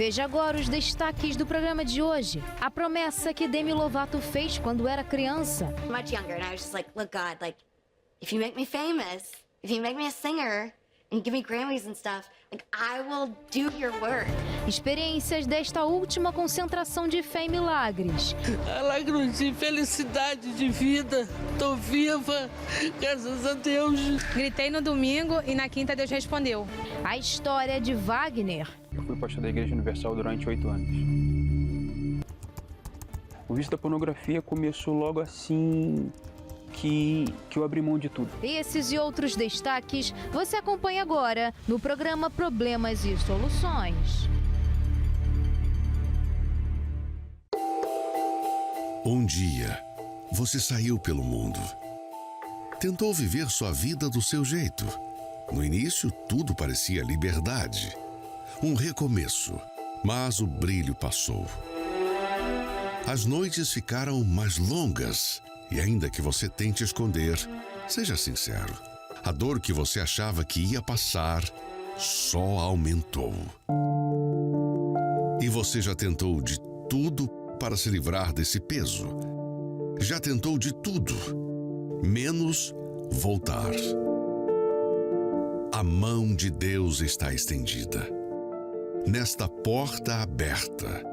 Veja agora os destaques do programa de hoje. A promessa que Demi Lovato fez quando era criança. Much younger, and I was just like, look, God, like, if you make me famous, if you make me a singer, and give me Grammys and stuff, like, I will do your work. Experiências desta última concentração de fé e milagres. Alegro de felicidade, de vida. Tô viva, graças a Deus. Gritei no domingo e na quinta Deus respondeu. A história de Wagner. Eu fui pastor da Igreja Universal durante 8 anos. O vício da pornografia começou logo assim que eu abri mão de tudo. Esses e outros destaques você acompanha agora no programa Problemas e Soluções. Um dia, você saiu pelo mundo. Tentou viver sua vida do seu jeito. No início, tudo parecia liberdade. Um recomeço, mas o brilho passou. As noites ficaram mais longas e ainda que você tente esconder, seja sincero, a dor que você achava que ia passar só aumentou. E você já tentou de tudo para se livrar desse peso. Já tentou de tudo, menos voltar. A mão de Deus está estendida. Nesta porta aberta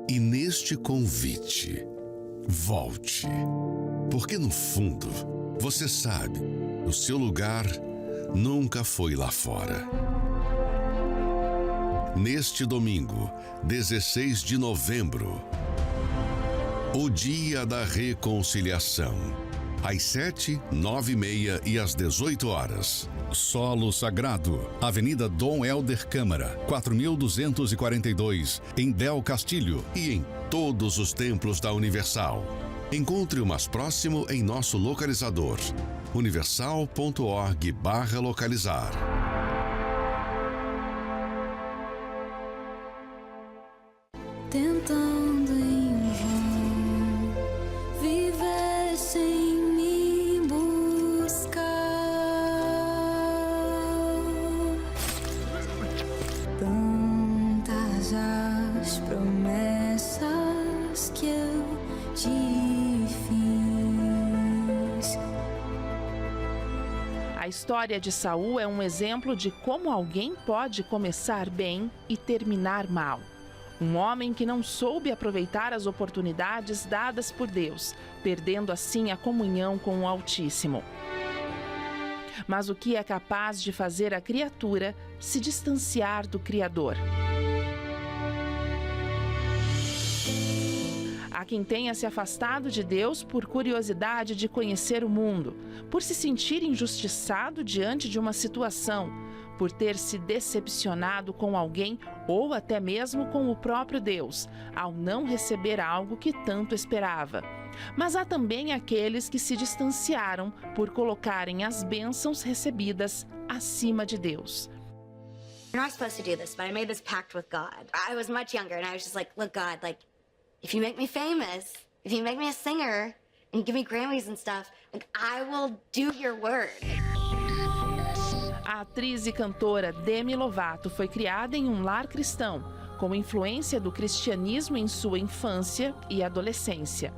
e neste convite, volte. Porque no fundo, você sabe, o seu lugar nunca foi lá fora. Neste domingo, 16 de novembro, o Dia da Reconciliação. Às 7, 9 e meia e às 18 horas. Solo Sagrado, Avenida Dom Helder Câmara, 4242, em Del Castilho e em todos os templos da Universal. Encontre o mais próximo em nosso localizador, universal.org/localizar. Tentando em vão viver sem me buscar. Tantas as promessas que eu te fiz. A história de Saul é um exemplo de como alguém pode começar bem e terminar mal. Um homem que não soube aproveitar as oportunidades dadas por Deus, perdendo assim a comunhão com o Altíssimo. Mas o que é capaz de fazer a criatura se distanciar do Criador? Há quem tenha se afastado de Deus por curiosidade de conhecer o mundo, por se sentir injustiçado diante de uma situação, por ter se decepcionado com alguém ou até mesmo com o próprio Deus, ao não receber algo que tanto esperava. Mas há também aqueles que se distanciaram por colocarem as bênçãos recebidas acima de Deus. You're not supposed to do this, but I made this pact with God. I was much younger, and I was just like, look, God, like, if you make me famous, if you make me a singer, and give me Grammys and stuff, like, I will do your word. A atriz e cantora Demi Lovato foi criada em um lar cristão, com influência do cristianismo em sua infância e adolescência.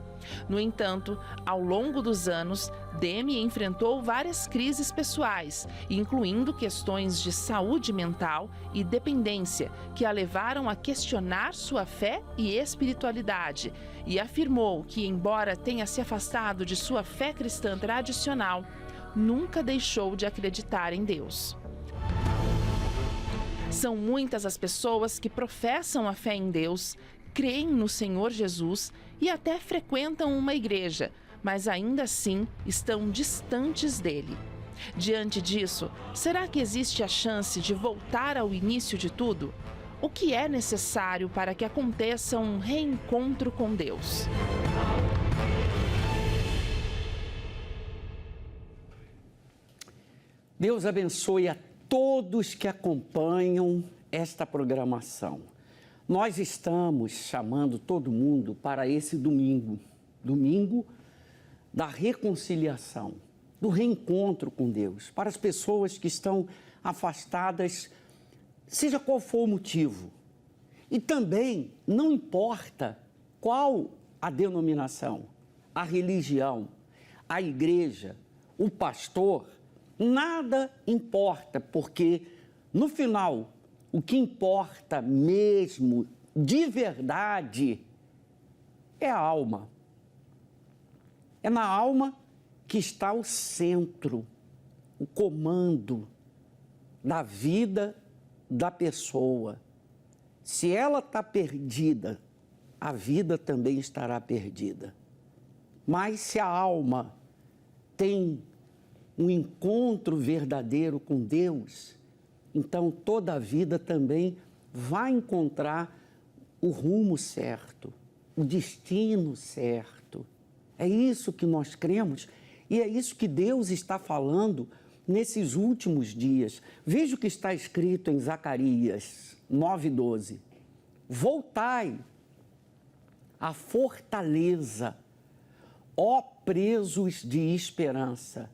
No entanto, ao longo dos anos, Demi enfrentou várias crises pessoais, incluindo questões de saúde mental e dependência, que a levaram a questionar sua fé e espiritualidade, e afirmou que, embora tenha se afastado de sua fé cristã tradicional, nunca deixou de acreditar em Deus. São muitas as pessoas que professam a fé em Deus, creem no Senhor Jesus e até frequentam uma igreja, mas ainda assim estão distantes dele. Diante disso, será que existe a chance de voltar ao início de tudo? O que é necessário para que aconteça um reencontro com Deus? Deus abençoe a todos que acompanham esta programação. Nós estamos chamando todo mundo para esse domingo da reconciliação, do reencontro com Deus, para as pessoas que estão afastadas, seja qual for o motivo. E também não importa qual a denominação, a religião, a igreja, o pastor, nada importa, porque no final, o que importa mesmo, de verdade, é a alma. É na alma que está o centro, o comando da vida da pessoa. Se ela está perdida, a vida também estará perdida. Mas se a alma tem um encontro verdadeiro com Deus, então toda a vida também vai encontrar o rumo certo, o destino certo. É isso que nós cremos e é isso que Deus está falando nesses últimos dias. Veja o que está escrito em Zacarias 9:12. Voltai à fortaleza, ó presos de esperança.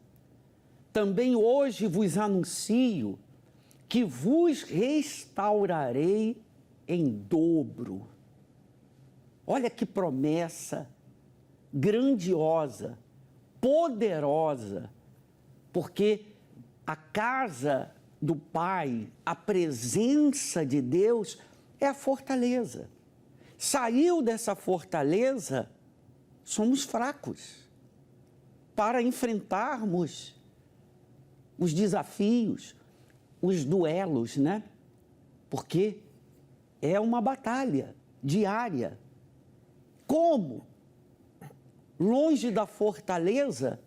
Também hoje vos anuncio que vos restaurarei em dobro. Olha que promessa grandiosa, poderosa, porque a casa do Pai, a presença de Deus é a fortaleza. Saiu dessa fortaleza, somos fracos para enfrentarmos os desafios, os duelos, né? Porque é uma batalha diária. Como? Longe da fortaleza,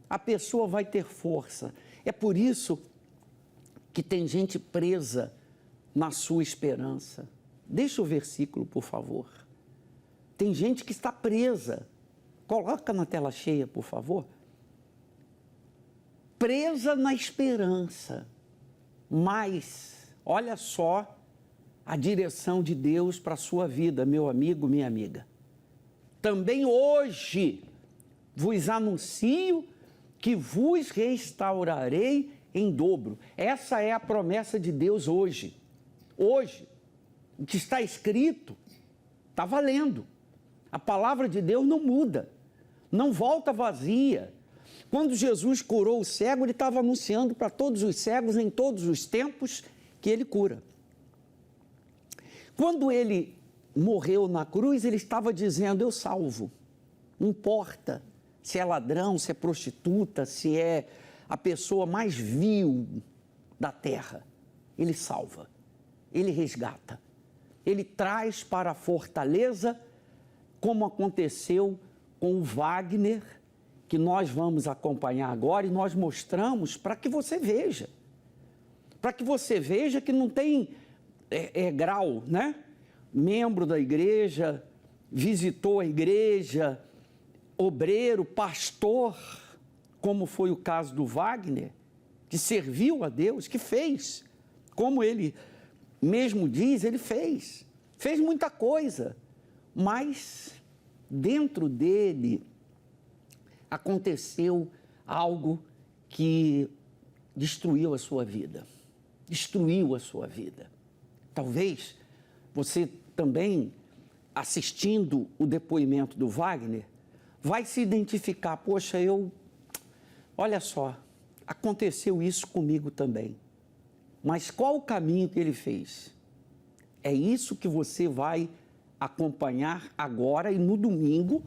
a pessoa vai ter força. É por isso que tem gente presa na sua esperança. Deixa o versículo, por favor. Tem gente que está presa. Coloca na tela cheia, por favor. Presa na esperança. Mas, olha só a direção de Deus para a sua vida, meu amigo, minha amiga. Também hoje vos anuncio que vos restaurarei em dobro. Essa é a promessa de Deus hoje. Hoje, o que está escrito está valendo. A palavra de Deus não muda, não volta vazia. Quando Jesus curou o cego, ele estava anunciando para todos os cegos em todos os tempos que ele cura. Quando ele morreu na cruz, ele estava dizendo, eu salvo. Não importa se é ladrão, se é prostituta, se é a pessoa mais vil da terra. Ele salva, ele resgata. Ele traz para a fortaleza, como aconteceu com o Wagner, que nós vamos acompanhar agora e nós mostramos para que você veja. Para que você veja que não tem grau, né? Membro da igreja, visitou a igreja, obreiro, pastor, como foi o caso do Wagner, que serviu a Deus, que fez. Como ele mesmo diz, ele fez muita coisa, mas dentro dele aconteceu algo que destruiu a sua vida. Destruiu a sua vida. Talvez você também, assistindo o depoimento do Wagner, vai se identificar, poxa, olha só, aconteceu isso comigo também. Mas qual o caminho que ele fez? É isso que você vai acompanhar agora e no domingo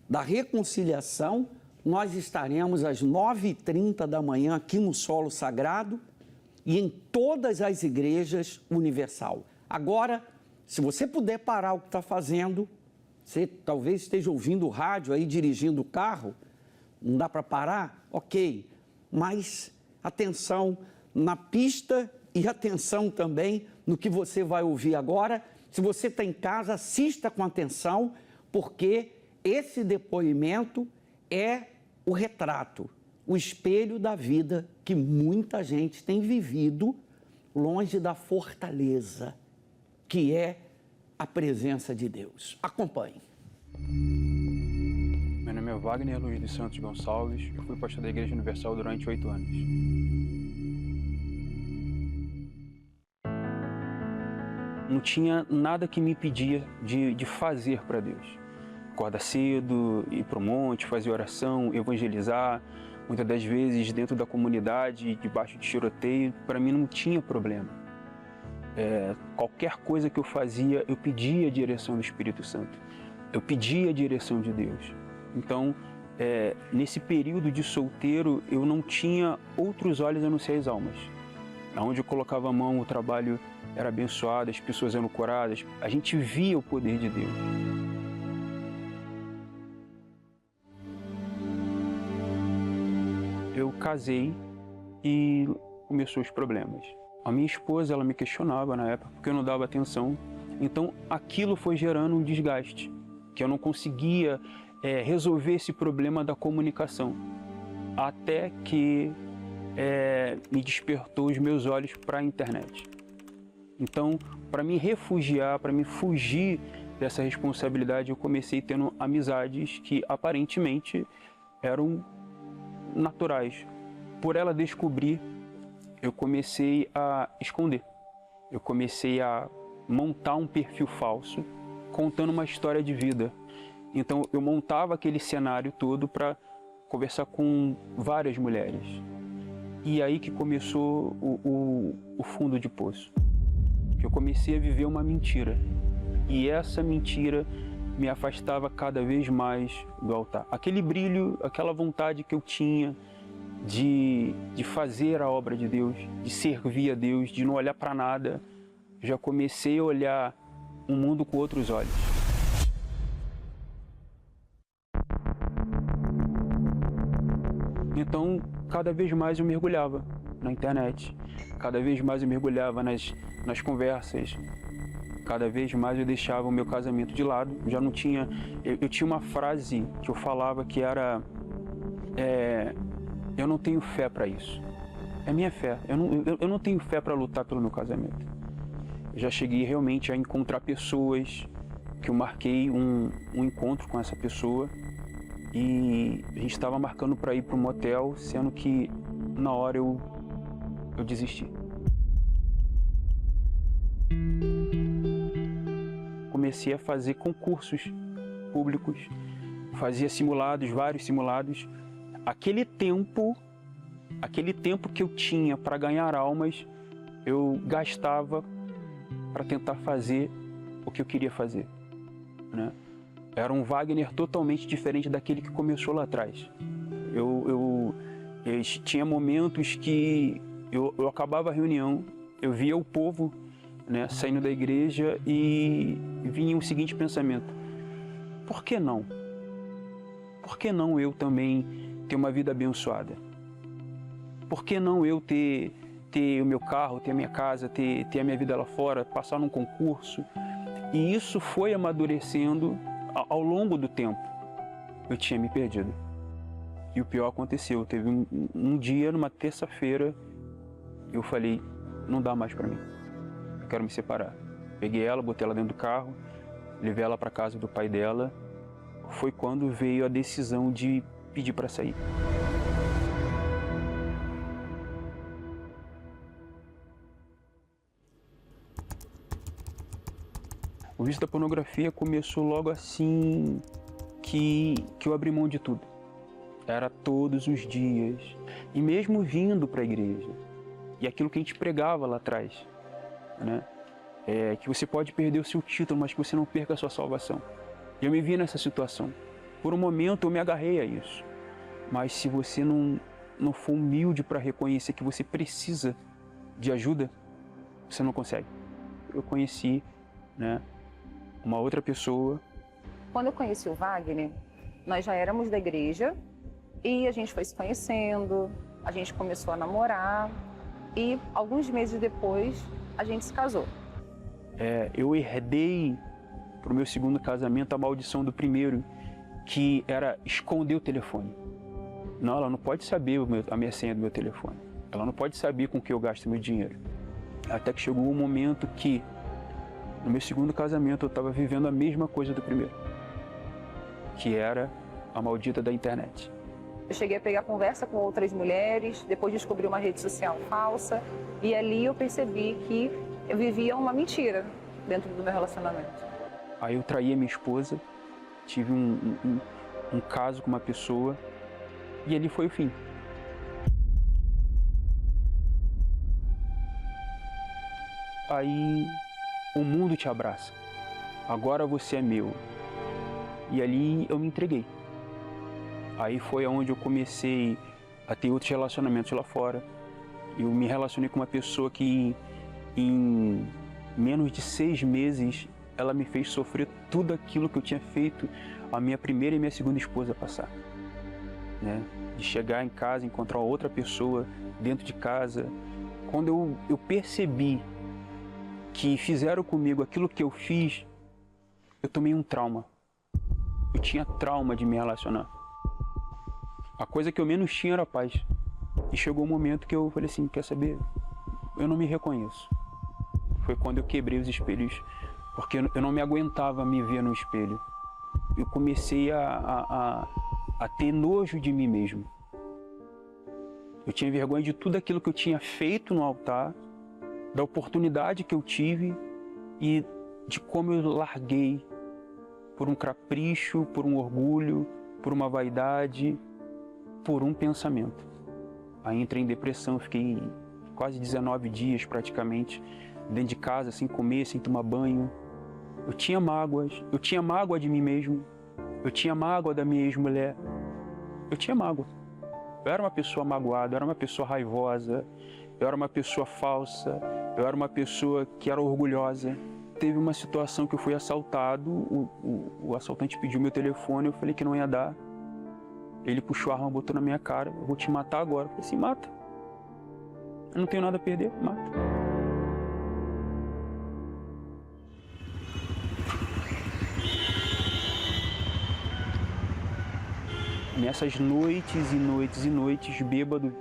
da reconciliação, nós estaremos às 9h30 da manhã aqui no Solo Sagrado e em todas as igrejas universal. Agora, se você puder parar o que está fazendo, você talvez esteja ouvindo o rádio aí, dirigindo o carro, não dá para parar? Ok, mas atenção na pista e atenção também no que você vai ouvir agora. Se você está em casa, assista com atenção, porque esse depoimento é o retrato, o espelho da vida que muita gente tem vivido longe da fortaleza, que é a presença de Deus. Acompanhe. Meu nome é Wagner Luiz dos Santos Gonçalves, eu fui pastor da Igreja Universal durante 8 anos. não tinha nada que me impedia de fazer para Deus. Acordar cedo, ir para o monte, fazer oração, evangelizar, muitas das vezes dentro da comunidade, debaixo de tiroteio, para mim não tinha problema. Qualquer coisa que eu fazia, eu pedia a direção do Espírito Santo, eu pedia a direção de Deus. Então, nesse período de solteiro, eu não tinha outros olhos a não ser as almas. Onde eu colocava a mão, o trabalho era abençoado, as pessoas eram curadas, a gente via o poder de Deus. Eu casei e começou os problemas. A minha esposa, ela me questionava na época porque eu não dava atenção. Então, aquilo foi gerando um desgaste, que eu não conseguia resolver esse problema da comunicação. Até que me despertou os meus olhos para a internet. Então, para me refugiar, para me fugir dessa responsabilidade, eu comecei tendo amizades que aparentemente eram naturais. Por ela descobrir, eu comecei a esconder. Eu comecei a montar um perfil falso, contando uma história de vida. Então eu montava aquele cenário todo para conversar com várias mulheres. E aí que começou o fundo de poço. Eu comecei a viver uma mentira. E essa mentira me afastava cada vez mais do altar. Aquele brilho, aquela vontade que eu tinha de fazer a obra de Deus, de servir a Deus, de não olhar para nada, já comecei a olhar o mundo com outros olhos. Então, cada vez mais eu mergulhava na internet, cada vez mais eu mergulhava nas conversas, cada vez mais eu deixava o meu casamento de lado. Já não tinha... Eu tinha uma frase que eu falava que era... eu não tenho fé para isso. É minha fé. Eu não tenho fé para lutar pelo meu casamento. Eu já cheguei realmente a encontrar pessoas que eu marquei um encontro com essa pessoa e a gente estava marcando para ir para um motel, sendo que na hora eu desisti. Comecei a fazer concursos públicos, fazia simulados, vários simulados. Aquele tempo que eu tinha para ganhar almas, eu gastava para tentar fazer o que eu queria fazer, né? Era um Wagner totalmente diferente daquele que começou lá atrás. Eu tinha momentos que eu acabava a reunião, eu via o povo, né, saindo da igreja e vinha o seguinte pensamento: por que não? Por que não eu também ter uma vida abençoada? Por que não eu ter o meu carro, ter a minha casa, ter a minha vida lá fora, passar num concurso? E isso foi amadurecendo ao longo do tempo. Eu tinha me perdido. E o pior aconteceu. Teve um dia, numa terça-feira, eu falei: não dá mais para mim. Eu quero me separar. Peguei ela, botei ela dentro do carro, levei ela para casa do pai dela. Foi quando veio a decisão de pedir para sair. O vício da pornografia começou logo assim que eu abri mão de tudo. Era todos os dias. E mesmo vindo para a igreja. E aquilo que a gente pregava lá atrás, né? Que você pode perder o seu título, mas que você não perca a sua salvação. E eu me vi nessa situação. Por um momento eu me agarrei a isso. Mas se você não for humilde para reconhecer que você precisa de ajuda, você não consegue. Eu conheci, né, uma outra pessoa. Quando eu conheci o Wagner, nós já éramos da igreja e a gente foi se conhecendo, a gente começou a namorar e alguns meses depois a gente se casou. Eu herdei para o meu segundo casamento a maldição do primeiro, que era esconder o telefone. Não, ela não pode saber a minha senha do meu telefone. Ela não pode saber com que eu gasto meu dinheiro. Até que chegou um momento que, no meu segundo casamento, eu estava vivendo a mesma coisa do primeiro, que era a maldita da internet. Eu cheguei a pegar conversa com outras mulheres, depois descobri uma rede social falsa, e ali eu percebi que eu vivia uma mentira. dentro do meu relacionamento. Aí eu traí a minha esposa, tive um caso com uma pessoa e ali foi o fim. Aí o mundo te abraça. Agora você é meu. E ali eu me entreguei. Aí foi onde eu comecei a ter outros relacionamentos lá fora. Eu me relacionei com uma pessoa que em menos de 6 meses ela me fez sofrer tudo aquilo que eu tinha feito a minha primeira e minha segunda esposa passar. Né? De chegar em casa, encontrar outra pessoa dentro de casa. Quando eu percebi que fizeram comigo aquilo que eu fiz, eu tomei um trauma. Eu tinha trauma de me relacionar. A coisa que eu menos tinha era paz. E chegou um momento que eu falei assim, quer saber? Eu não me reconheço. Foi quando eu quebrei os espelhos, porque eu não me aguentava me ver no espelho. Eu comecei a ter nojo de mim mesmo. Eu tinha vergonha de tudo aquilo que eu tinha feito no altar, da oportunidade que eu tive e de como eu larguei por um capricho, por um orgulho, por uma vaidade, por um pensamento. Aí entrei em depressão, fiquei quase 19 dias praticamente dentro de casa, sem comer, sem tomar banho. Eu tinha mágoas, eu tinha mágoa de mim mesmo, eu tinha mágoa da minha ex-mulher, eu tinha mágoa. Eu era uma pessoa magoada, eu era uma pessoa raivosa, eu era uma pessoa falsa, eu era uma pessoa que era orgulhosa. Teve uma situação que eu fui assaltado, o assaltante pediu meu telefone, eu falei que não ia dar. Ele puxou a arma, botou na minha cara, eu vou te matar agora. Eu falei assim, mata. Eu não tenho nada a perder, mata. Nessas noites e noites e noites, bêbado,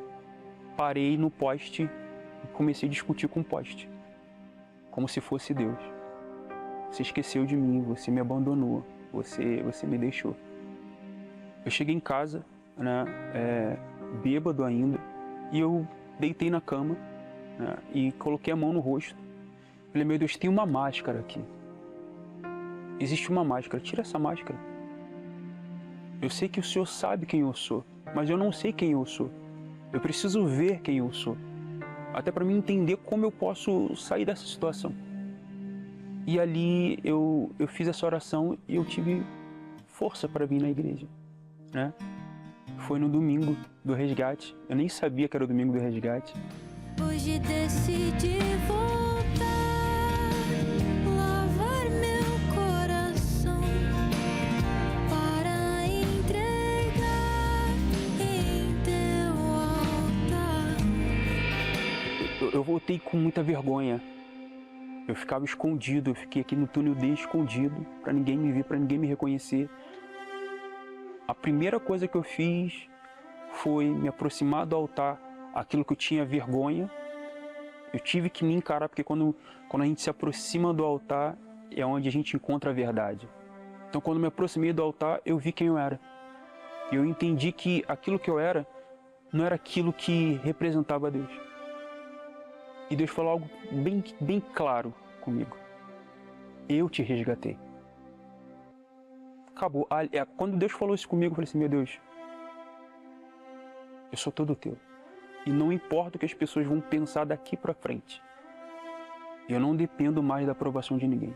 parei no poste e comecei a discutir com o poste. Como se fosse Deus. Você esqueceu de mim, você me abandonou, você me deixou. Eu cheguei em casa, né, bêbado ainda, e eu deitei na cama, né, e coloquei a mão no rosto. Falei, meu Deus, tem uma máscara aqui. Existe uma máscara, tira essa máscara. Eu sei que o Senhor sabe quem eu sou, mas eu não sei quem eu sou. Eu preciso ver quem eu sou, até para mim entender como eu posso sair dessa situação. E ali eu fiz essa oração e eu tive força para vir na igreja. Né? Foi no domingo do resgate. Eu nem sabia que era o domingo do resgate. Hoje decidi voltar, lavar meu coração para entregar em teu altar. Eu voltei com muita vergonha. Eu ficava escondido, eu fiquei aqui no túnel D escondido, para ninguém me ver, para ninguém me reconhecer. A primeira coisa que eu fiz foi me aproximar do altar, aquilo que eu tinha vergonha. Eu tive que me encarar, porque quando a gente se aproxima do altar, é onde a gente encontra a verdade. Então, quando me aproximei do altar, eu vi quem eu era. E eu entendi que aquilo que eu era, não era aquilo que representava Deus. E Deus falou algo bem claro comigo. Eu te resgatei. Acabou. Quando Deus falou isso comigo, eu falei assim, meu Deus, eu sou todo teu. E não importa o que as pessoas vão pensar daqui para frente. Eu não dependo mais da aprovação de ninguém.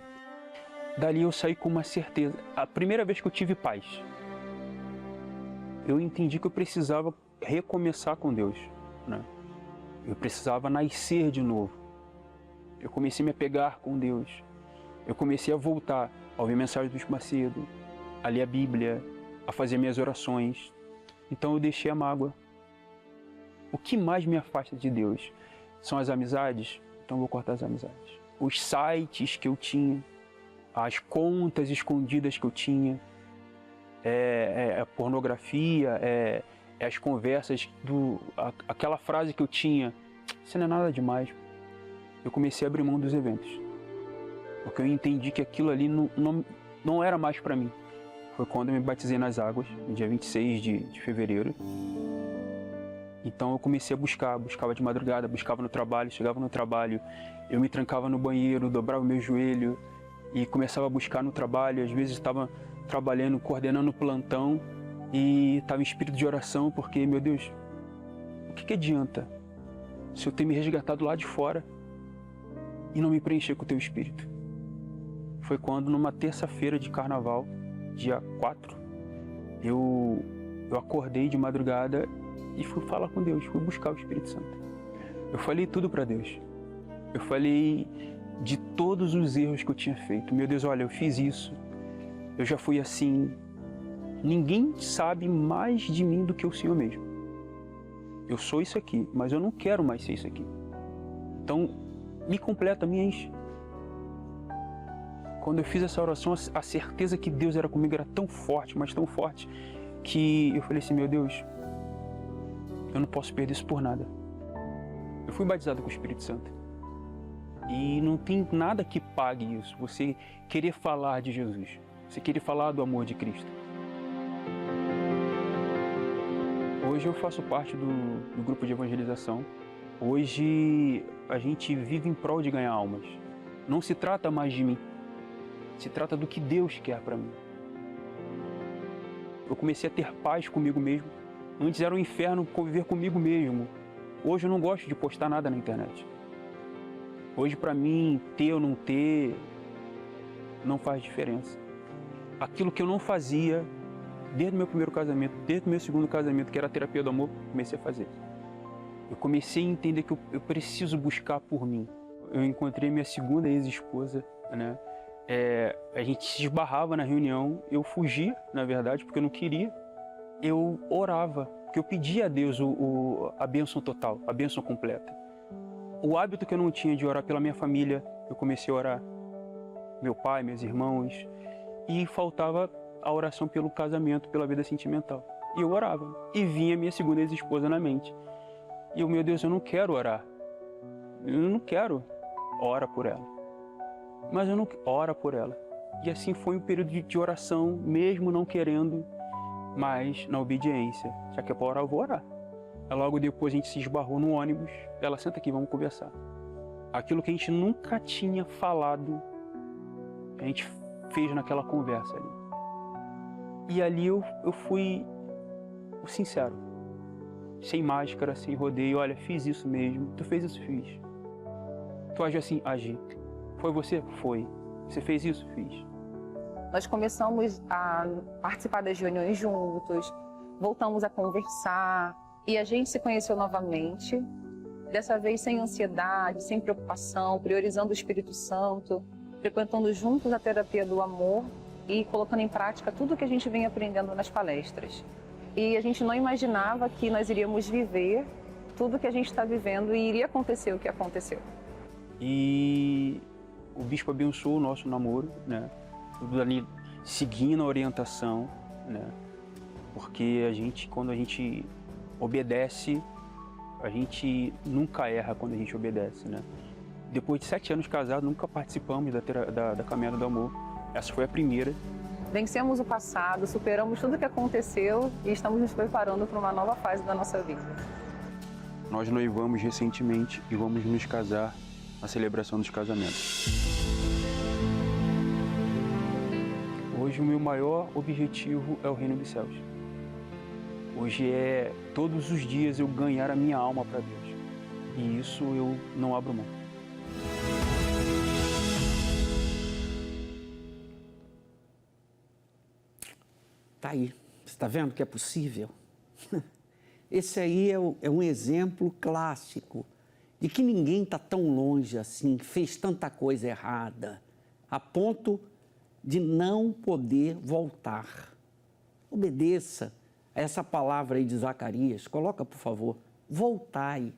Dali eu saí com uma certeza. A primeira vez que eu tive paz, eu entendi que eu precisava recomeçar com Deus, né? Eu precisava nascer de novo. Eu comecei a me apegar com Deus. Eu comecei a voltar a ouvir mensagens do Bispo Macedo, a ler a Bíblia, a fazer minhas orações. Então eu deixei a mágoa. O que mais me afasta de Deus são as amizades, então eu vou cortar as amizades. Os sites que eu tinha, as contas escondidas que eu tinha, a pornografia, as conversas, aquela frase que eu tinha, isso não é nada demais. Eu comecei a abrir mão dos eventos, porque eu entendi que aquilo ali não era mais para mim. Foi quando eu me batizei nas águas, no dia 26 de fevereiro. Então eu comecei a buscava de madrugada, buscava no trabalho, chegava no trabalho, eu me trancava no banheiro, dobrava o meu joelho e começava a buscar no trabalho. Às vezes estava trabalhando, coordenando o plantão e estava em espírito de oração, porque, meu Deus, o que adianta se eu ter me resgatado lá de fora e não me preencher com o teu espírito? Foi quando, numa terça-feira de carnaval, dia 4, eu acordei de madrugada e fui falar com Deus, fui buscar o Espírito Santo. Eu falei tudo para Deus. Eu falei de todos os erros que eu tinha feito. Meu Deus, olha, eu fiz isso, eu já fui assim. Ninguém sabe mais de mim do que o Senhor mesmo. Eu sou isso aqui, mas eu não quero mais ser isso aqui. Então, me completa, me enche. Quando eu fiz essa oração, a certeza que Deus era comigo era tão forte, mas tão forte, que eu falei assim, meu Deus, eu não posso perder isso por nada. Eu fui batizado com o Espírito Santo. E não tem nada que pague isso. Você querer falar de Jesus. Você querer falar do amor de Cristo. Hoje eu faço parte do grupo de evangelização. Hoje a gente vive em prol de ganhar almas. Não se trata mais de mim. Se trata do que Deus quer para mim. Eu comecei a ter paz comigo mesmo. Antes era um inferno conviver comigo mesmo. Hoje eu não gosto de postar nada na internet. Hoje, para mim, ter ou não ter, não faz diferença. Aquilo que eu não fazia desde o meu primeiro casamento, desde o meu segundo casamento, que era a terapia do amor, comecei a fazer. Eu comecei a entender que eu preciso buscar por mim. Eu encontrei minha segunda ex-esposa, né? A gente se esbarrava na reunião, eu fugia, na verdade, porque eu não queria. Eu orava, porque eu pedia a Deus a bênção total, a bênção completa. O hábito que eu não tinha de orar pela minha família, eu comecei a orar. Meu pai, meus irmãos. E faltava a oração pelo casamento, pela vida sentimental. E eu orava. E vinha minha segunda ex-esposa na mente. E eu, meu Deus, eu não quero orar. Eu não quero. Ora por ela. Mas eu não ora por ela. E assim foi um período de oração, mesmo não querendo, mas na obediência. Já que é para orar, eu vou orar. Logo depois a gente se esbarrou no ônibus. Ela, senta aqui, vamos conversar. Aquilo que a gente nunca tinha falado, a gente fez naquela conversa ali. E ali eu fui sincero. Sem máscara, sem rodeio. Olha, fiz isso mesmo. Tu fez isso? Fiz. Tu agiu assim? Agi. Foi você? Foi. Você fez isso? Fiz. Nós começamos a participar das reuniões juntos, voltamos a conversar e a gente se conheceu novamente, dessa vez sem ansiedade, sem preocupação, priorizando o Espírito Santo, frequentando juntos a terapia do amor e colocando em prática tudo que a gente vem aprendendo nas palestras. E a gente não imaginava que nós iríamos viver tudo que a gente está vivendo e iria acontecer o que aconteceu. E o bispo abençoou o nosso namoro, né? Tudo ali seguindo a orientação, né? Porque quando a gente obedece, a gente nunca erra quando a gente obedece, né? Depois de 7 anos casados, nunca participamos da Caminhada do Amor. Essa foi a primeira. Vencemos o passado, superamos tudo que aconteceu e estamos nos preparando para uma nova fase da nossa vida. Nós noivamos recentemente e vamos nos casar na celebração dos casamentos. Hoje o meu maior objetivo é o reino dos céus. Hoje é todos os dias eu ganhar a minha alma para Deus. E isso eu não abro mão. Tá aí. Você está vendo que é possível? Esse aí é um exemplo clássico de que ninguém está tão longe assim, fez tanta coisa errada, a ponto de não poder voltar. Obedeça a essa palavra aí de Zacarias. Coloca, por favor. Voltai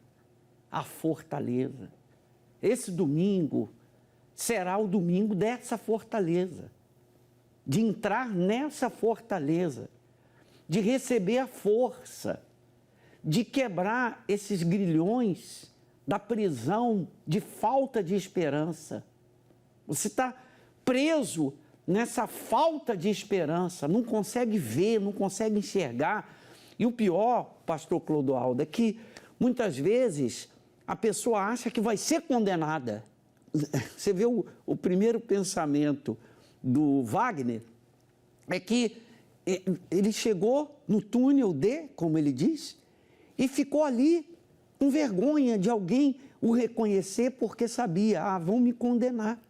à fortaleza. Esse domingo será o domingo dessa fortaleza. De entrar nessa fortaleza. De receber a força. De quebrar esses grilhões da prisão de falta de esperança. Você está preso nessa falta de esperança, não consegue ver, não consegue enxergar E o pior, pastor Clodoaldo, é que muitas vezes a pessoa acha que vai ser condenada. Você vê o primeiro pensamento do Wagner, é que ele chegou no túnel D, como ele diz, e ficou ali com vergonha de alguém o reconhecer porque sabia, vão me condenar.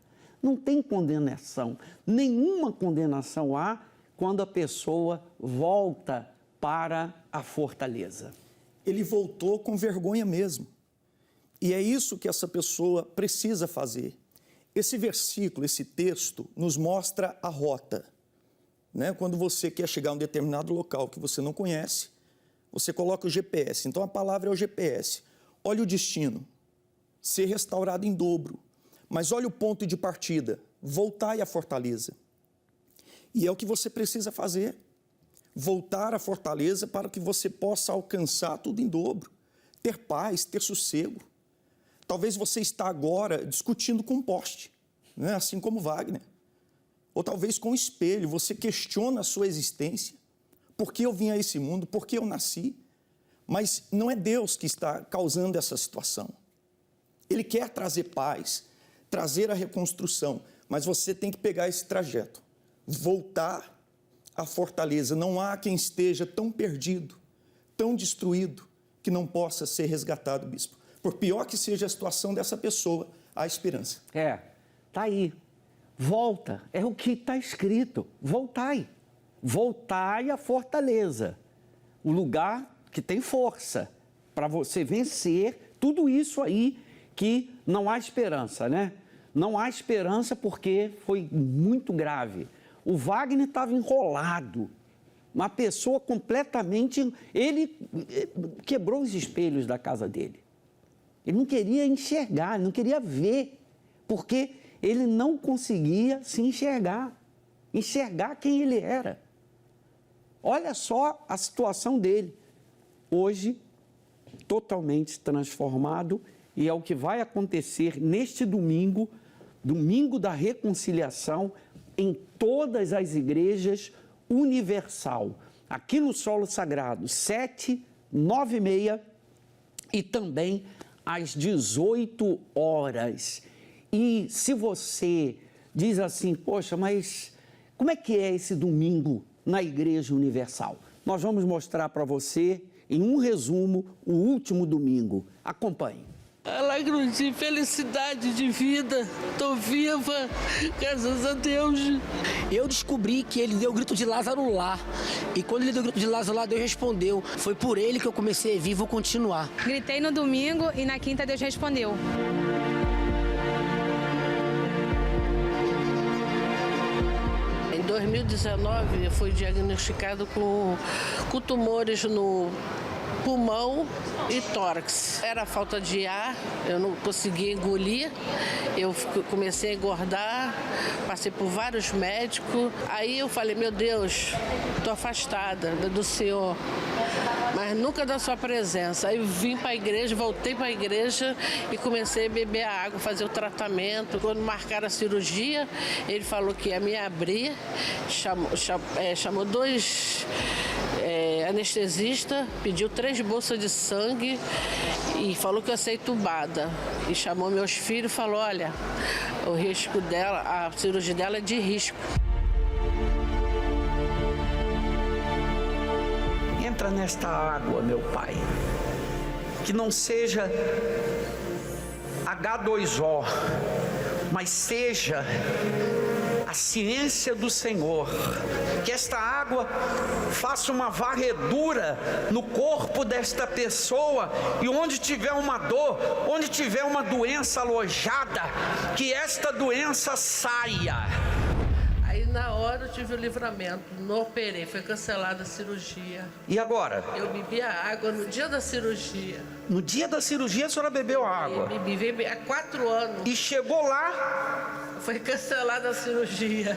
Não tem condenação, nenhuma condenação há quando a pessoa volta para a fortaleza. Ele voltou com vergonha mesmo. E é isso que essa pessoa precisa fazer. Esse versículo, esse texto, nos mostra a rota. Né? Quando você quer chegar a um determinado local que você não conhece, você coloca o GPS. Então, a palavra é o GPS. Olha o destino, ser restaurado em dobro. Mas olha o ponto de partida, voltar à fortaleza. E é o que você precisa fazer. Voltar à fortaleza para que você possa alcançar tudo em dobro. Ter paz, ter sossego. Talvez você está agora discutindo com um poste, né? Assim como Wagner. Ou talvez com um espelho, você questiona a sua existência. Por que eu vim a esse mundo? Por que eu nasci? Mas não é Deus que está causando essa situação. Ele quer trazer paz, trazer a reconstrução, mas você tem que pegar esse trajeto, voltar à fortaleza. Não há quem esteja tão perdido, tão destruído, que não possa ser resgatado, bispo. Por pior que seja a situação dessa pessoa, há esperança. Tá aí. Volta, é o que está escrito. Voltai. Voltai à fortaleza. O lugar que tem força para você vencer tudo isso aí que não há esperança, né? Não há esperança porque foi muito grave. O Wagner estava enrolado. Uma pessoa completamente... Ele quebrou os espelhos da casa dele. Ele não queria enxergar, ele não queria ver, porque ele não conseguia se enxergar quem ele era. Olha só a situação dele. Hoje, totalmente transformado, e é o que vai acontecer neste domingo, domingo da reconciliação, em todas as igrejas universal. Aqui no Solo Sagrado, 7, 9 e meia e também às 18 horas. E se você diz assim, poxa, mas como é que é esse domingo na Igreja Universal? Nós vamos mostrar para você, em um resumo, o último domingo. Acompanhe. Alegro de felicidade de vida, tô viva, graças a Deus. Eu descobri que ele deu o grito de Lázaro lá. E quando ele deu o grito de Lázaro lá, Deus respondeu. Foi por ele que eu comecei a vir e vou continuar. Gritei no domingo e na quinta Deus respondeu. Em 2019, eu fui diagnosticado com tumores no pulmão e tórax. Era falta de ar, eu não conseguia engolir, eu comecei a engordar, passei por vários médicos. Aí eu falei, meu Deus, estou afastada do Senhor, mas nunca da sua presença. Aí eu vim para a igreja, voltei para a igreja e comecei a beber a água, fazer o tratamento. Quando marcaram a cirurgia, ele falou que ia me abrir, chamou dois anestesistas, pediu 3 bolsas de sangue e falou que ia ser entubada. E chamou meus filhos e falou, olha, o risco dela, a cirurgia dela é de risco. Entra nesta água, meu Pai, que não seja H2O, mas seja a ciência do Senhor, que esta água faça uma varredura no corpo desta pessoa e onde tiver uma dor, onde tiver uma doença alojada, que esta doença saia. Aí na hora eu tive o livramento, não operei, foi cancelada a cirurgia. E agora? Eu bebi a água no dia da cirurgia. No dia da cirurgia a senhora bebeu água? Eu bebi há 4 anos. E chegou lá? Foi cancelada a cirurgia.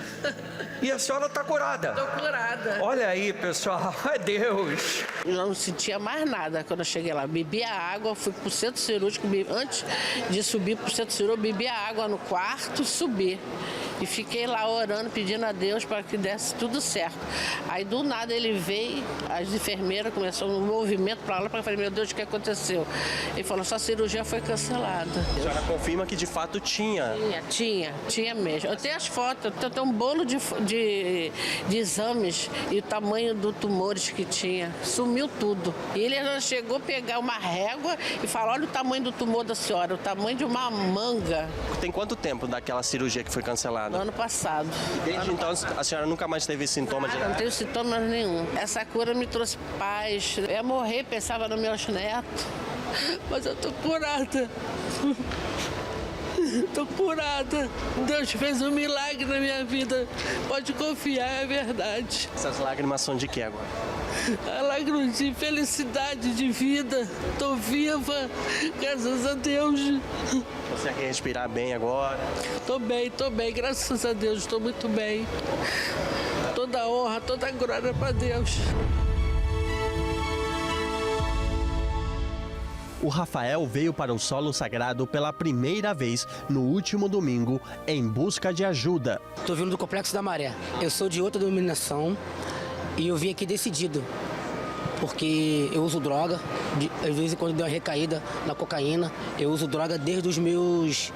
E a senhora está curada? Estou curada. Olha aí, pessoal, é Deus. Eu não sentia mais nada quando eu cheguei lá. Bebi a água, fui para o centro cirúrgico. Antes de subir para o centro cirúrgico, bebi a água no quarto, subi. E fiquei lá orando, pedindo a Deus para que desse tudo certo. Aí do nada ele veio, as enfermeiras começaram um movimento para lá, para falar, meu Deus, o que aconteceu? Ele falou, sua cirurgia foi cancelada. A senhora confirma que de fato tinha? Tinha mesmo. Eu tenho as fotos, eu tenho um bolo de exames e o tamanho dos tumores que tinha. Sumiu tudo. E ele já chegou a pegar uma régua e falar, olha o tamanho do tumor da senhora, o tamanho de uma manga. Tem quanto tempo daquela cirurgia que foi cancelada? No ano passado. E desde então a senhora nunca mais teve sintomas? Não tenho sintomas nenhum. Essa cura me trouxe paz. Eu ia morrer, pensava nos meus netos. Mas eu tô curada. Tô curada. Deus fez um milagre na minha vida. Pode confiar, é verdade. Essas lágrimas são de quê agora? A lágrima de felicidade, de vida. Tô viva, graças a Deus. Você quer respirar bem agora? Tô bem, graças a Deus, tô muito bem. Toda honra, toda glória para Deus. O Rafael veio para o solo sagrado pela primeira vez no último domingo em busca de ajuda. Estou vindo do Complexo da Maré. Eu sou de outra denominação e eu vim aqui decidido, porque eu uso droga, às vezes quando deu uma recaída na cocaína, eu uso droga desde os meus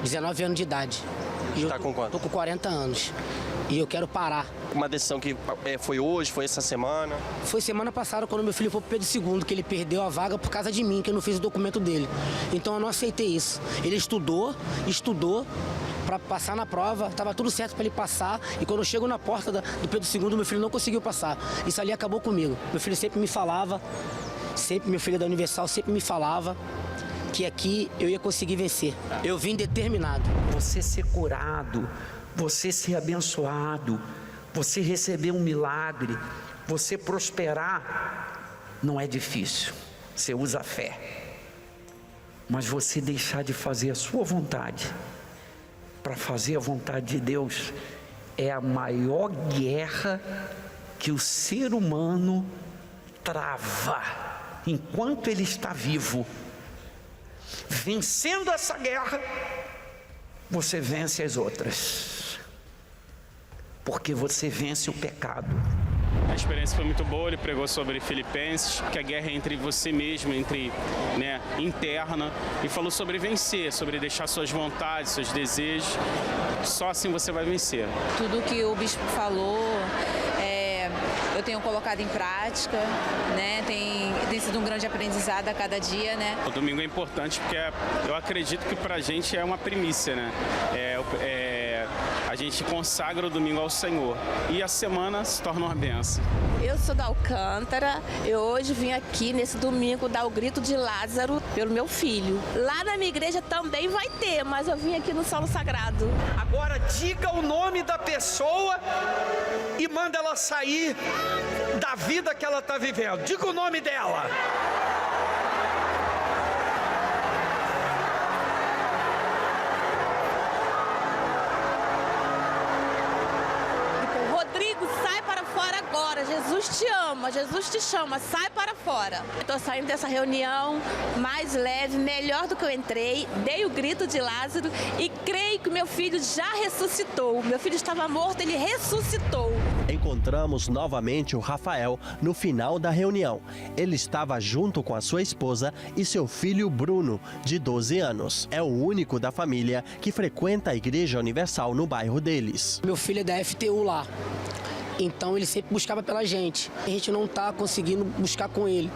19 anos de idade. Está com quanto? Estou com 40 anos e eu quero parar. Uma decisão que foi hoje, foi essa semana? Foi semana passada quando meu filho foi pro Pedro II, que ele perdeu a vaga por causa de mim, que eu não fiz o documento dele. Então eu não aceitei isso. Ele estudou para passar na prova, estava tudo certo para ele passar, e quando eu chego na porta do Pedro II, meu filho não conseguiu passar. Isso ali acabou comigo. Meu filho sempre me falava, meu filho da Universal sempre me falava que aqui eu ia conseguir vencer. Eu vim determinado. Você ser curado, você ser abençoado, você receber um milagre, você prosperar, não é difícil. Você usa a fé. Mas você deixar de fazer a sua vontade para fazer a vontade de Deus é a maior guerra que o ser humano trava enquanto ele está vivo. Vencendo essa guerra, você vence as outras. Porque você vence o pecado. A experiência foi muito boa, ele pregou sobre Filipenses, que a guerra é entre você mesmo, interna, e falou sobre vencer, sobre deixar suas vontades, seus desejos, só assim você vai vencer. Tudo que o bispo falou, eu tenho colocado em prática, né? Tem sido um grande aprendizado a cada dia, né? O domingo é importante porque eu acredito que pra gente é uma primícia, né? A gente consagra o domingo ao Senhor e a semana se torna uma bênção. Eu sou da Alcântara, eu hoje vim aqui nesse domingo dar o grito de Lázaro pelo meu filho. Lá na minha igreja também vai ter, mas eu vim aqui no solo sagrado. Agora diga o nome da pessoa e manda ela sair da vida que ela está vivendo. Diga o nome dela. Rodrigo, sai para fora agora. Jesus te ama, Jesus te chama, sai para fora. Estou saindo dessa reunião mais leve, melhor do que eu entrei. Dei o grito de Lázaro e creio que meu filho já ressuscitou. Meu filho estava morto, ele ressuscitou. Encontramos novamente o Rafael no final da reunião. Ele estava junto com a sua esposa e seu filho Bruno, de 12 anos. É o único da família que frequenta a Igreja Universal no bairro deles. Meu filho é da FTU lá. Então ele sempre buscava pela gente. A gente não tá conseguindo buscar com ele.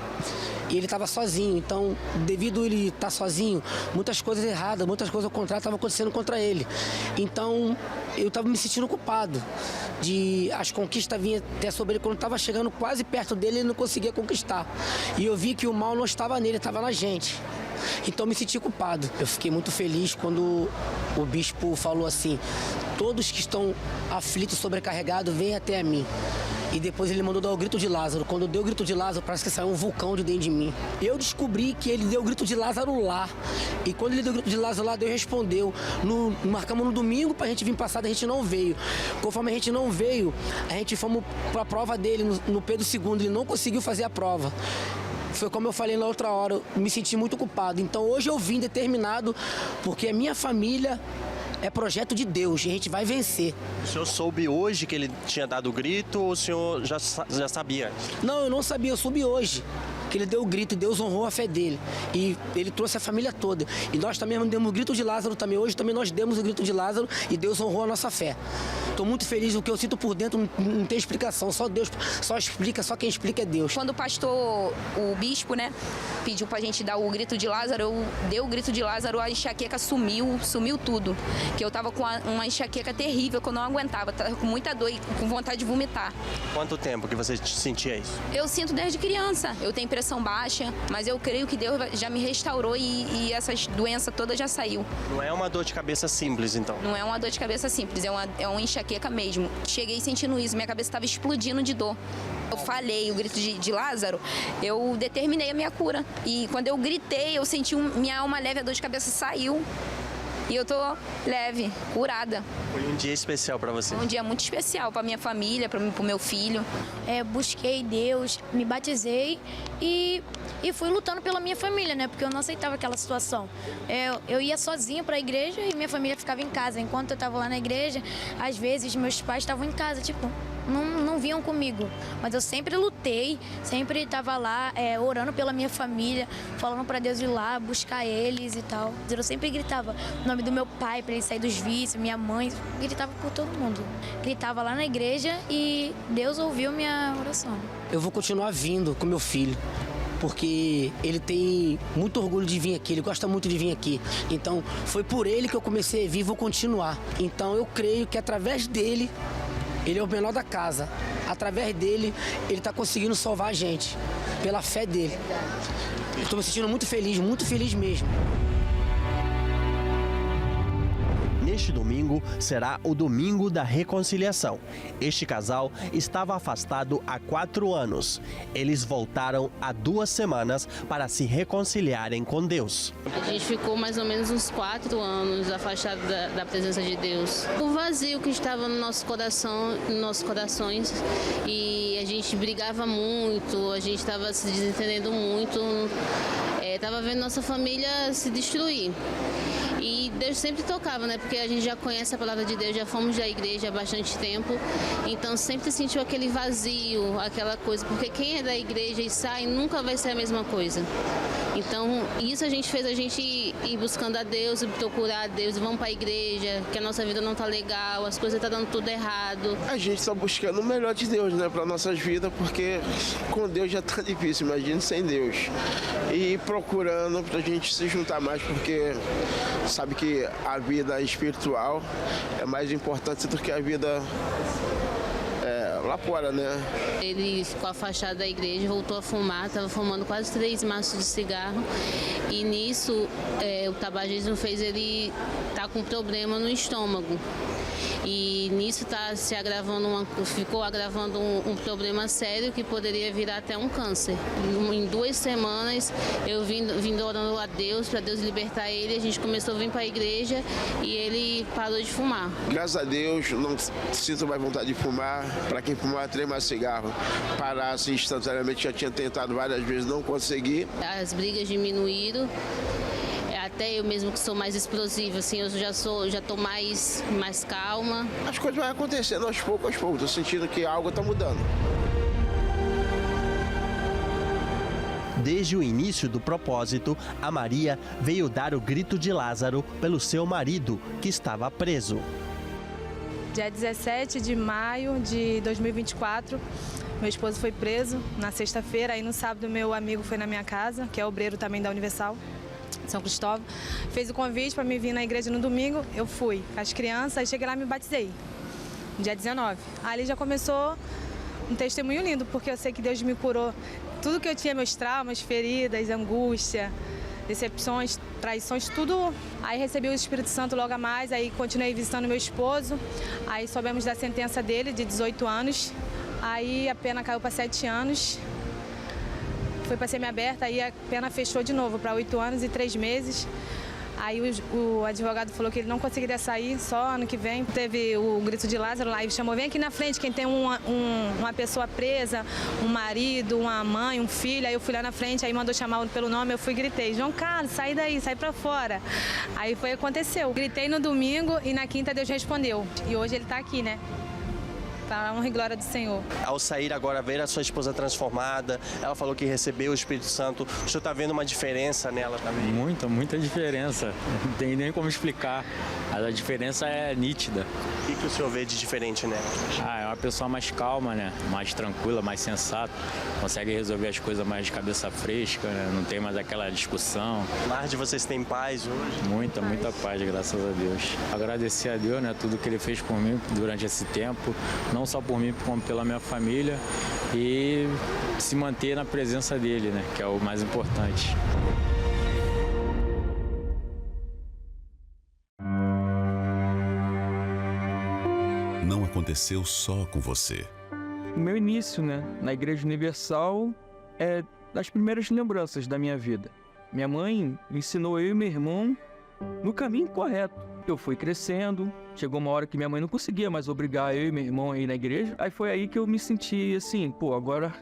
E ele estava sozinho, então devido a ele estar sozinho, muitas coisas erradas, muitas coisas ao contrário estavam acontecendo contra ele. Então eu estava me sentindo culpado de as conquistas vinham até sobre ele, quando estava chegando quase perto dele, ele não conseguia conquistar. E eu vi que o mal não estava nele, estava na gente. Então eu me senti culpado. Eu fiquei muito feliz quando o bispo falou assim: todos que estão aflitos, sobrecarregados, venham até a mim. E depois ele mandou dar o grito de Lázaro. Quando deu o grito de Lázaro, parece que saiu um vulcão de dentro de mim. Eu descobri que ele deu o grito de Lázaro lá. E quando ele deu o grito de Lázaro lá, Deus respondeu. Marcamos no domingo pra gente vir passado, a gente não veio. Conforme a gente não veio, a gente fomos pra prova dele no Pedro II. Ele não conseguiu fazer a prova. Foi como eu falei na outra hora, eu me senti muito culpado. Então hoje eu vim determinado, porque a minha família é projeto de Deus e a gente vai vencer. O senhor soube hoje que ele tinha dado o grito ou o senhor já sabia? Não, eu não sabia, eu soube hoje. Que ele deu o grito e Deus honrou a fé dele. E ele trouxe a família toda. E nós também demos o grito de Lázaro também. Hoje também nós demos o grito de Lázaro e Deus honrou a nossa fé. Estou muito feliz, o que eu sinto por dentro não tem explicação. Só Deus, só quem explica é Deus. Quando o pastor, o bispo, né, pediu pra gente dar o grito de Lázaro, eu dei o grito de Lázaro, a enxaqueca sumiu tudo. Que eu tava com uma enxaqueca terrível, que eu não aguentava, tava com muita dor e com vontade de vomitar. Quanto tempo que você sentia isso? Eu sinto desde criança. Eu tenho pressão baixa, mas eu creio que Deus já me restaurou e essas doenças todas já saiu. Não é uma dor de cabeça simples, então? Não é uma dor de cabeça simples, é uma enxaqueca mesmo. Cheguei sentindo isso, minha cabeça estava explodindo de dor. Eu falei o grito de Lázaro, eu determinei a minha cura. E quando eu gritei, eu senti minha alma leve, a dor de cabeça saiu. E eu tô leve, curada. Foi um dia especial para você? Um dia muito especial para minha família, para o meu filho. Busquei Deus, me batizei e fui lutando pela minha família, né? Porque eu não aceitava aquela situação. Eu ia sozinha para a igreja e minha família ficava em casa. Enquanto eu estava lá na igreja, às vezes meus pais estavam em casa, não vinham comigo. Mas eu sempre lutei, sempre estava lá orando pela minha família, falando para Deus ir lá, buscar eles e tal. Eu sempre gritava o nome do meu pai para ele sair dos vícios, minha mãe, gritava por todo mundo. Gritava lá na igreja e Deus ouviu minha oração. Eu vou continuar vindo com meu filho, porque ele tem muito orgulho de vir aqui, ele gosta muito de vir aqui. Então, foi por ele que eu comecei a vir e vou continuar. Então, eu creio que através dele, ele é o menor da casa. Através dele, ele está conseguindo salvar a gente, pela fé dele. Estou me sentindo muito feliz mesmo. Neste domingo será o Domingo da Reconciliação. Este casal estava afastado há 4 anos. Eles voltaram há 2 semanas para se reconciliarem com Deus. A gente ficou mais ou menos uns 4 anos afastado da presença de Deus. O vazio que estava no nosso coração, nos nossos corações, e a gente brigava muito, a gente estava se desentendendo muito, estava vendo nossa família se destruir. E Deus sempre tocava, né? Porque a gente já conhece a palavra de Deus, já fomos da igreja há bastante tempo. Então sempre sentiu aquele vazio, aquela coisa. Porque quem é da igreja e sai nunca vai ser a mesma coisa. Então isso a gente fez a gente ir buscando a Deus, procurar a Deus, vamos para a igreja, que a nossa vida não tá legal, as coisas tá dando tudo errado. A gente está buscando o melhor de Deus, né? Para nossas vidas, porque com Deus já tá difícil, imagina sem Deus. E procurando pra gente se juntar mais, porque sabe que a vida espiritual é mais importante do que a vida lá fora, né? Ele ficou afastado da igreja, voltou a fumar, estava fumando quase 3 maços de cigarro e nisso o tabagismo fez ele estar com problema no estômago. E nisso ficou agravando um problema sério que poderia virar até um câncer. Em 2 semanas eu vindo orando a Deus, para Deus libertar ele, a gente começou a vir para a igreja e ele parou de fumar. Graças a Deus não sinto mais vontade de fumar. Para quem fumava 3 maços de cigarro, parar assim instantaneamente, já tinha tentado várias vezes, não consegui. As brigas diminuíram. Até eu mesmo que sou mais explosiva, assim, eu já tô mais calma. As coisas vão acontecendo aos poucos. Tô sentindo que algo tá mudando. Desde o início do propósito, a Maria veio dar o grito de Lázaro pelo seu marido, que estava preso. Dia 17 de maio de 2024, meu esposo foi preso na sexta-feira. Aí no sábado meu amigo foi na minha casa, que é obreiro também da Universal, São Cristóvão, fez o convite para me vir na igreja no domingo. Eu fui com as crianças, aí cheguei lá e me batizei, dia 19. Ali já começou um testemunho lindo, porque eu sei que Deus me curou tudo que eu tinha, meus traumas, feridas, angústia, decepções, traições, tudo. Aí recebi o Espírito Santo logo a mais, aí continuei visitando meu esposo, aí soubemos da sentença dele de 18 anos, aí a pena caiu para 7 anos. Foi para semi-aberta, aí a pena fechou de novo para 8 anos e 3 meses. Aí o advogado falou que ele não conseguiria sair só ano que vem. Teve o grito de Lázaro lá e chamou, vem aqui na frente, quem tem uma pessoa presa, um marido, uma mãe, um filho. Aí eu fui lá na frente, aí mandou chamar pelo nome, eu fui e gritei, João Carlos, sai daí, sai pra fora. Aí foi o que aconteceu. Gritei no domingo e na quinta Deus respondeu. E hoje ele tá aqui, né? Para a honra e glória do Senhor. Ao sair agora, ver a sua esposa transformada, ela falou que recebeu o Espírito Santo. O senhor está vendo uma diferença nela também? Muita diferença. Não tem nem como explicar. Mas a diferença é nítida. O que o senhor vê de diferente nela? É uma pessoa mais calma, né? Mais tranquila, mais sensata. Consegue resolver as coisas mais de cabeça fresca, né? Não tem mais aquela discussão. O lar de vocês tem paz hoje? Muita paz, graças a Deus. Agradecer a Deus, né? Tudo que Ele fez por mim durante esse tempo. Não só por mim, como pela minha família, e se manter na presença dele, né, que é o mais importante. Não aconteceu só com você. O meu início, né, na Igreja Universal é das primeiras lembranças da minha vida. Minha mãe ensinou eu e meu irmão no caminho correto. Eu fui crescendo, chegou uma hora que minha mãe não conseguia mais obrigar eu e meu irmão a ir na igreja. Aí foi aí que eu me senti assim, agora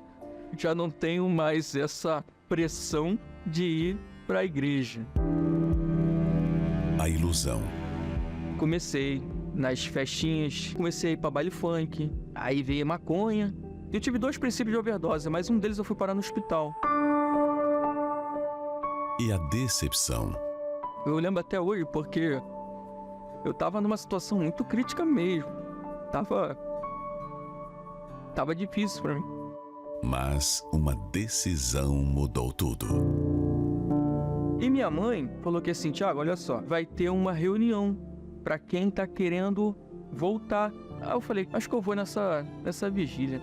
já não tenho mais essa pressão de ir para a igreja. A ilusão. Comecei nas festinhas, comecei a ir para baile funk, aí veio maconha. Eu tive 2 princípios de overdose, mas um deles eu fui parar no hospital. E a decepção. Eu lembro até hoje porque eu tava numa situação muito crítica mesmo. Tava difícil pra mim. Mas uma decisão mudou tudo. E minha mãe falou que assim, Thiago, olha só, vai ter uma reunião pra quem tá querendo voltar. Aí eu falei, acho que eu vou nessa vigília.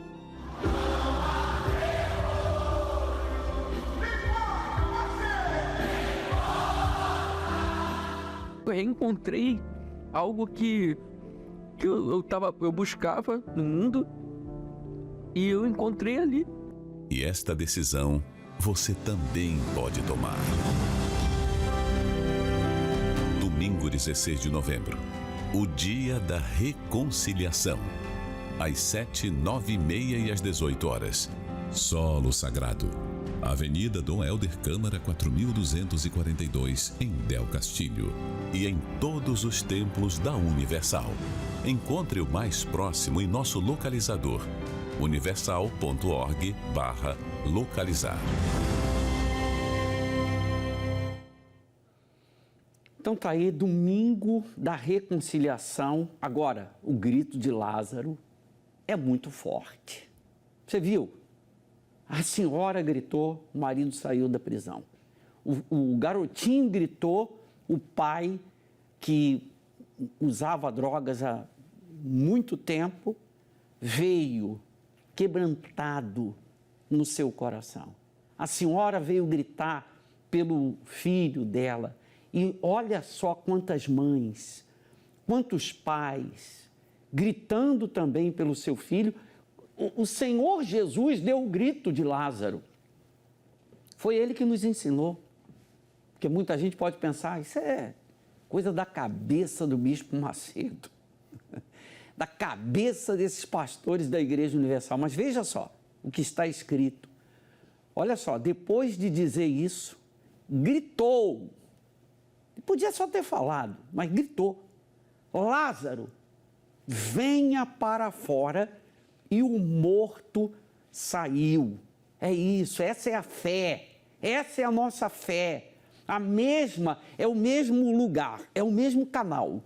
Eu reencontrei algo que eu buscava no mundo e eu encontrei ali. E esta decisão você também pode tomar. Domingo 16 de novembro, o dia da reconciliação. Às 7, 9 e meia e às 18 horas. Solo Sagrado. Avenida Dom Helder Câmara 4242, em Del Castilho. E em todos os templos da Universal. Encontre o mais próximo em nosso localizador. universal.org/localizar. Então tá aí, domingo da reconciliação. Agora, o grito de Lázaro é muito forte. Você viu? A senhora gritou, o marido saiu da prisão. O garotinho gritou, o pai, que usava drogas há muito tempo, veio quebrantado no seu coração. A senhora veio gritar pelo filho dela. E olha só quantas mães, quantos pais, gritando também pelo seu filho. O Senhor Jesus deu o grito de Lázaro. Foi Ele que nos ensinou. Porque muita gente pode pensar, isso é coisa da cabeça do Bispo Macedo, da cabeça desses pastores da Igreja Universal. Mas veja só o que está escrito. Olha só, depois de dizer isso, gritou. Podia só ter falado, mas gritou. Lázaro, venha para fora. E o morto saiu. É isso, essa é a fé. Essa é a nossa fé. É o mesmo lugar, é o mesmo canal.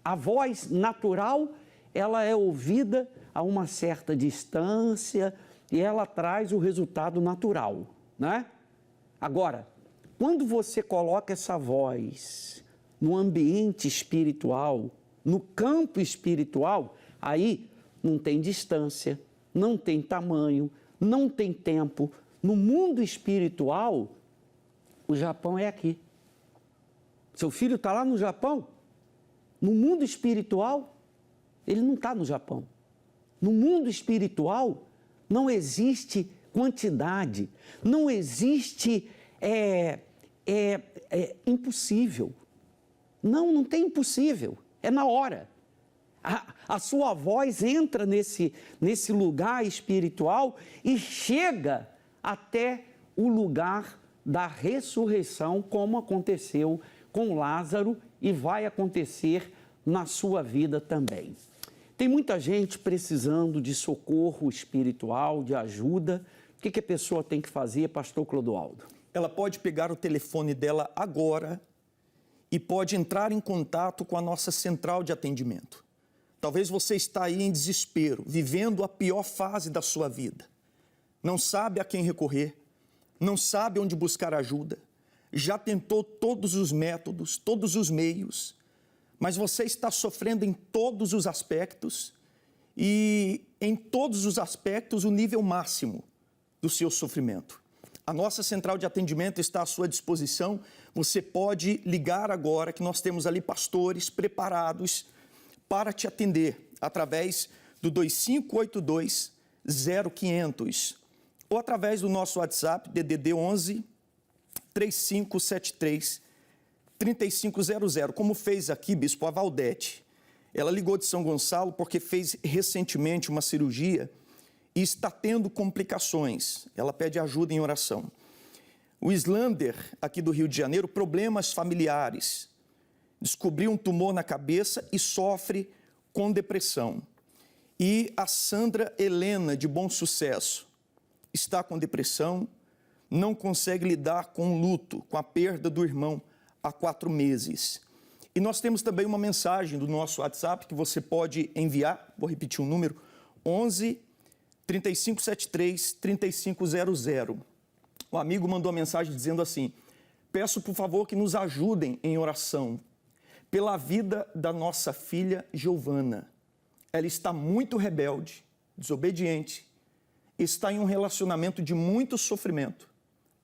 A voz natural, ela é ouvida a uma certa distância e ela traz o resultado natural, né? Agora, quando você coloca essa voz no ambiente espiritual, no campo espiritual, aí não tem distância, não tem tamanho, não tem tempo. No mundo espiritual, o Japão é aqui. Seu filho está lá no Japão. No mundo espiritual, ele não está no Japão. No mundo espiritual, não existe quantidade, não existe impossível. Não tem impossível, é na hora. A sua voz entra nesse lugar espiritual e chega até o lugar da ressurreição, como aconteceu com Lázaro e vai acontecer na sua vida também. Tem muita gente precisando de socorro espiritual, de ajuda. O que a pessoa tem que fazer, pastor Clodoaldo? Ela pode pegar o telefone dela agora e pode entrar em contato com a nossa central de atendimento. Talvez você está aí em desespero, vivendo a pior fase da sua vida. Não sabe a quem recorrer, não sabe onde buscar ajuda. Já tentou todos os métodos, todos os meios, mas você está sofrendo em todos os aspectos e em todos os aspectos o nível máximo do seu sofrimento. A nossa central de atendimento está à sua disposição. Você pode ligar agora, que nós temos ali pastores preparados para te atender através do 2582-0500 ou através do nosso WhatsApp, DDD 11 3573 3500, como fez aqui, bispo, a Valdete. Ela ligou de São Gonçalo porque fez recentemente uma cirurgia e está tendo complicações. Ela pede ajuda em oração. O Islander, aqui do Rio de Janeiro, problemas familiares. Descobriu um tumor na cabeça e sofre com depressão. E a Sandra Helena, de Bom Sucesso, está com depressão, não consegue lidar com o luto, com a perda do irmão há 4 meses. E nós temos também uma mensagem do nosso WhatsApp que você pode enviar, vou repetir o número, 11 3573 3500. O amigo mandou uma mensagem dizendo assim: peço por favor que nos ajudem em oração pela vida da nossa filha Giovana. Ela está muito rebelde, desobediente, está em um relacionamento de muito sofrimento.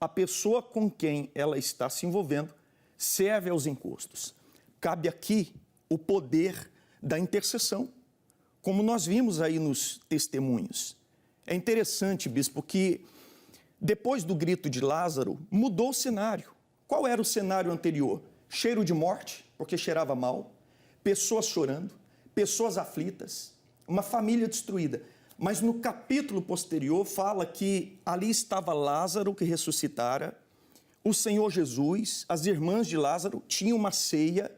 A pessoa com quem ela está se envolvendo serve aos encostos. Cabe aqui o poder da intercessão, como nós vimos aí nos testemunhos. É interessante, bispo, que depois do grito de Lázaro, mudou o cenário. Qual era o cenário anterior? Cheiro de morte, porque cheirava mal, pessoas chorando, pessoas aflitas, uma família destruída. Mas no capítulo posterior fala que ali estava Lázaro, que ressuscitara, o Senhor Jesus, as irmãs de Lázaro tinham uma ceia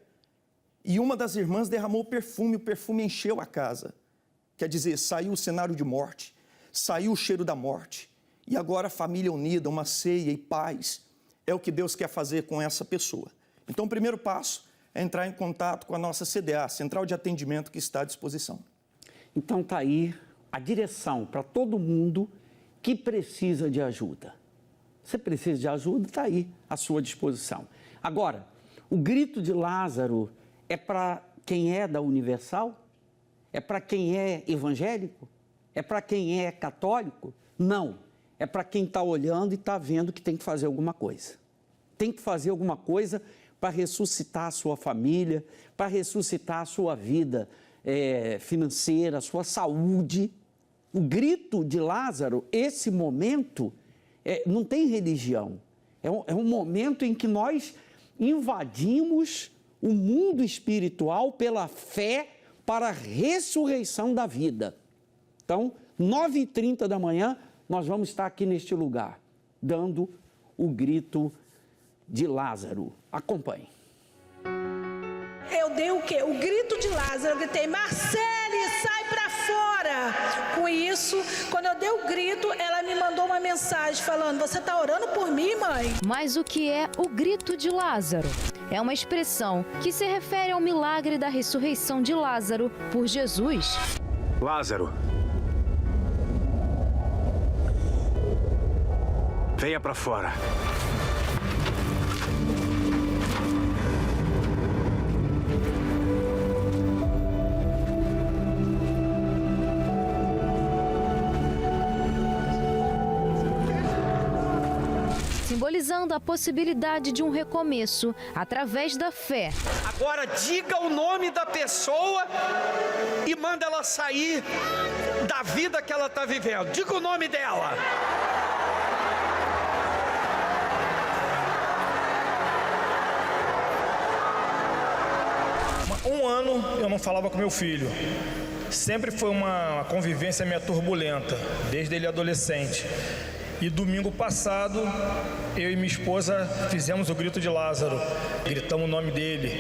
e uma das irmãs derramou perfume, o perfume encheu a casa. Quer dizer, saiu o cenário de morte, saiu o cheiro da morte. E agora a família unida, uma ceia e paz, é o que Deus quer fazer com essa pessoa. Então o primeiro passo é entrar em contato com a nossa CDA, Central de Atendimento, que está à disposição. Então está aí a direção para todo mundo que precisa de ajuda. Você precisa de ajuda, está aí à sua disposição. Agora, o grito de Lázaro é para quem é da Universal? É para quem é evangélico? É para quem é católico? Não. É para quem está olhando e está vendo que tem que fazer alguma coisa. Tem que fazer alguma coisa para ressuscitar a sua família, para ressuscitar a sua vida financeira, a sua saúde. O grito de Lázaro, esse momento, não tem religião. É um momento em que nós invadimos o mundo espiritual pela fé para a ressurreição da vida. Então, 9h30 da manhã, nós vamos estar aqui neste lugar, dando o grito de Lázaro. Acompanhe. Eu dei o quê? O grito de Lázaro. Eu gritei: Marcele, sai pra fora! Com isso, quando eu dei o grito, ela me mandou uma mensagem falando: você tá orando por mim, mãe? Mas o que é o grito de Lázaro? É uma expressão que se refere ao milagre da ressurreição de Lázaro por Jesus. Lázaro, venha pra fora. Simbolizando a possibilidade de um recomeço através da fé. Agora diga o nome da pessoa e manda ela sair da vida que ela está vivendo. Diga o nome dela. Um ano eu não falava com meu filho. Sempre foi uma convivência meio turbulenta, desde ele adolescente. E domingo passado, eu e minha esposa fizemos o grito de Lázaro, gritamos o nome dele.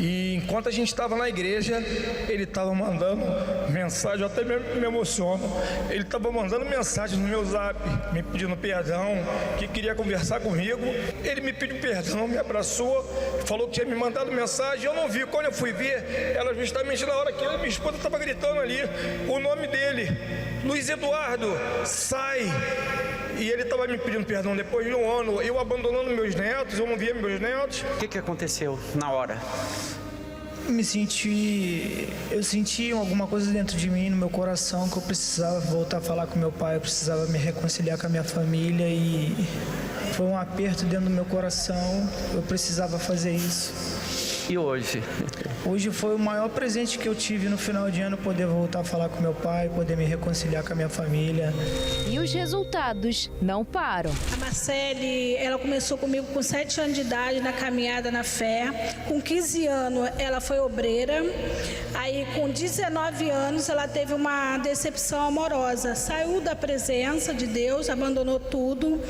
E enquanto a gente estava na igreja, ele estava mandando mensagem, eu até me emociono. Ele estava mandando mensagem no meu zap, me pedindo perdão, que queria conversar comigo. Ele me pediu perdão, me abraçou, falou que tinha me mandado mensagem. Eu não vi, quando eu fui ver, era justamente na hora que minha esposa estava gritando ali o nome dele, Luiz Eduardo, sai! E ele estava me pedindo perdão depois de um ano, eu abandonando meus netos, eu não via meus netos. O que aconteceu na hora? Eu senti alguma coisa dentro de mim, no meu coração, que eu precisava voltar a falar com meu pai, eu precisava me reconciliar com a minha família e foi um aperto dentro do meu coração, eu precisava fazer isso. E hoje? Hoje foi o maior presente que eu tive no final de ano, poder voltar a falar com meu pai, poder me reconciliar com a minha família. E os resultados não param. A Marcele, ela começou comigo com 7 anos de idade na caminhada na fé. Com 15 anos ela foi obreira. Aí com 19 anos ela teve uma decepção amorosa. Saiu da presença de Deus, abandonou tudo.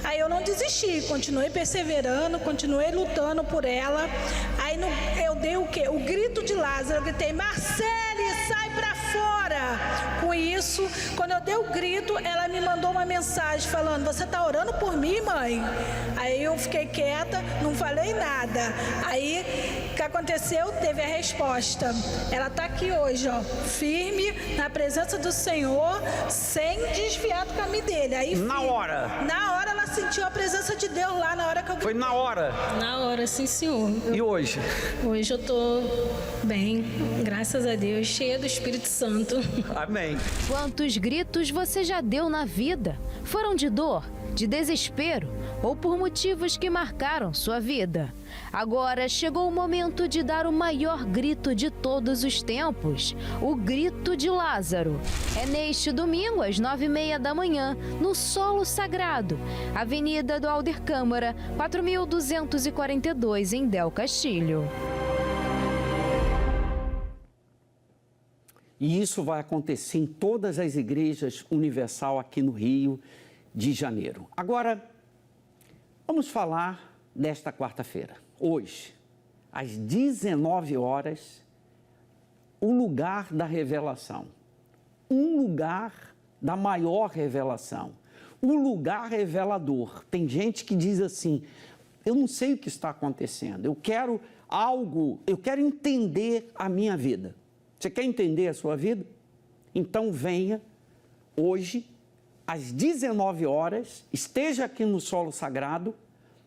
Aí eu não desisti, continuei perseverando, continuei lutando por ela. Aí eu dei o quê? O grito de Lázaro, eu gritei, Marcele, sai pra fora! Com isso, quando eu dei o grito, ela me mandou uma mensagem falando, você tá orando por mim, mãe? Aí eu fiquei quieta, não falei nada. Aí, o que aconteceu? Teve a resposta. Ela tá aqui hoje, ó, firme, na presença do Senhor, sem desviar do caminho dele. Aí, na hora? Na hora ela sentiu a presença de Deus lá, na hora que eu gritei. Foi na hora? Na hora, sim, senhor. E hoje? Hoje eu tô bem, graças a Deus, cheia do Espírito Santo. Amém. Quantos gritos você já deu na vida? Foram de dor, de desespero ou por motivos que marcaram sua vida? Agora chegou o momento de dar o maior grito de todos os tempos, o grito de Lázaro. É neste domingo, às 9h30 da manhã, no Solo Sagrado, Avenida do Alder Câmara, 4242, em Del Castilho. E isso vai acontecer em todas as igrejas universal aqui no Rio de Janeiro. Agora, vamos falar desta quarta-feira. Hoje, às 19 horas, o lugar da revelação. Um lugar da maior revelação. Um lugar revelador. Tem gente que diz assim, eu não sei o que está acontecendo, eu quero algo, eu quero entender a minha vida. Você quer entender a sua vida? Então venha hoje, às 19 horas, esteja aqui no Solo Sagrado,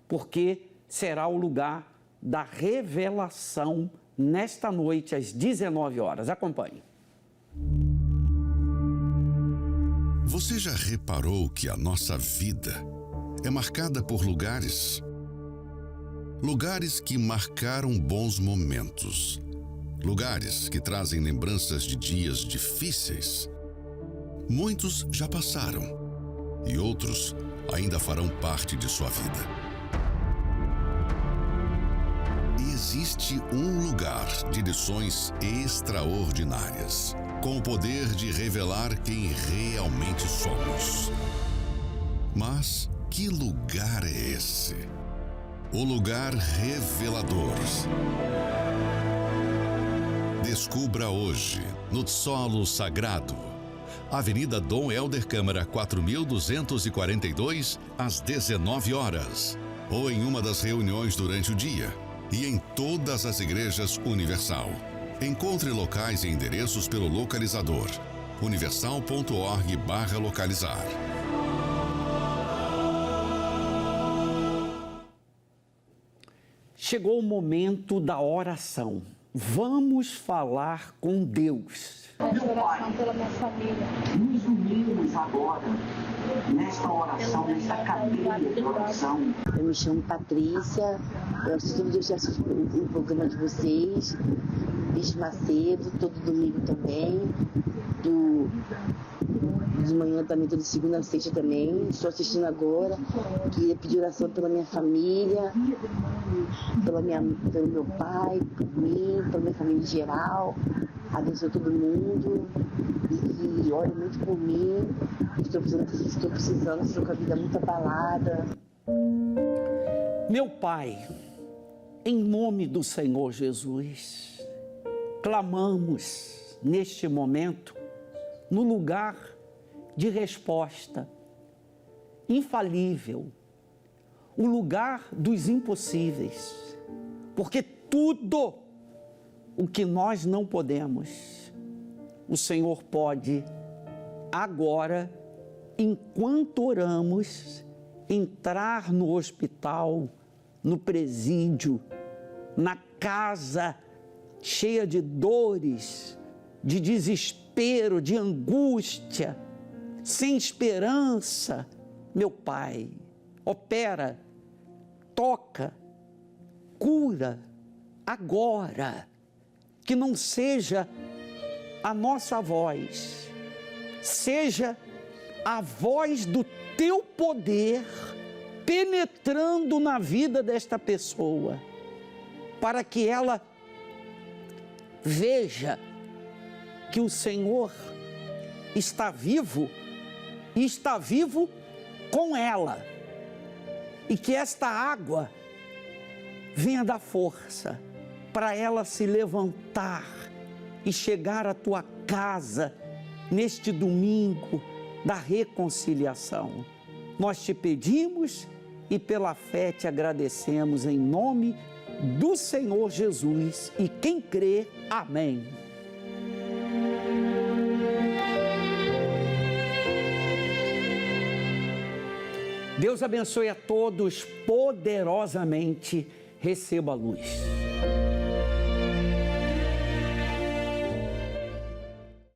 porque será o lugar da revelação nesta noite, às 19 horas. Acompanhe. Você já reparou que a nossa vida é marcada por lugares? Lugares que marcaram bons momentos. Lugares que trazem lembranças de dias difíceis. Muitos já passaram e outros ainda farão parte de sua vida. E existe um lugar de lições extraordinárias, com o poder de revelar quem realmente somos. Mas que lugar é esse? O lugar revelador. Descubra hoje, no Solo Sagrado, Avenida Dom Helder Câmara, 4242, às 19 horas, ou em uma das reuniões durante o dia, e em todas as igrejas Universal. Encontre locais e endereços pelo localizador, universal.org/localizar. Chegou o momento da oração. Vamos falar com Deus. Oração pela minha família. Nos unimos agora nesta oração, nesta cadeia de oração. Eu me chamo Patrícia, eu assisto todo dia o programa de vocês, Bispo Macedo, todo domingo também, do de manhã também, toda segunda a sexta também. Estou assistindo agora. Queria pedir oração pela minha família, pelo meu pai, por mim, pela minha família em geral. Abençoe todo mundo e que ore muito por mim. Estou estou com a vida muito abalada. Meu Pai, em nome do Senhor Jesus, clamamos neste momento no lugar de resposta infalível, o lugar dos impossíveis, porque tudo o que nós não podemos, o Senhor pode agora, enquanto oramos, entrar no hospital, no presídio, na casa cheia de dores, de desespero, de angústia, sem esperança. Meu Pai, opera, toca, cura agora. Que não seja a nossa voz, seja a voz do Teu poder penetrando na vida desta pessoa, para que ela veja que o Senhor está vivo e está vivo com ela, e que esta água venha dar força para ela se levantar e chegar à tua casa neste domingo da reconciliação. Nós te pedimos e pela fé te agradecemos em nome do Senhor Jesus. E quem crê, amém. Deus abençoe a todos poderosamente. Receba a luz.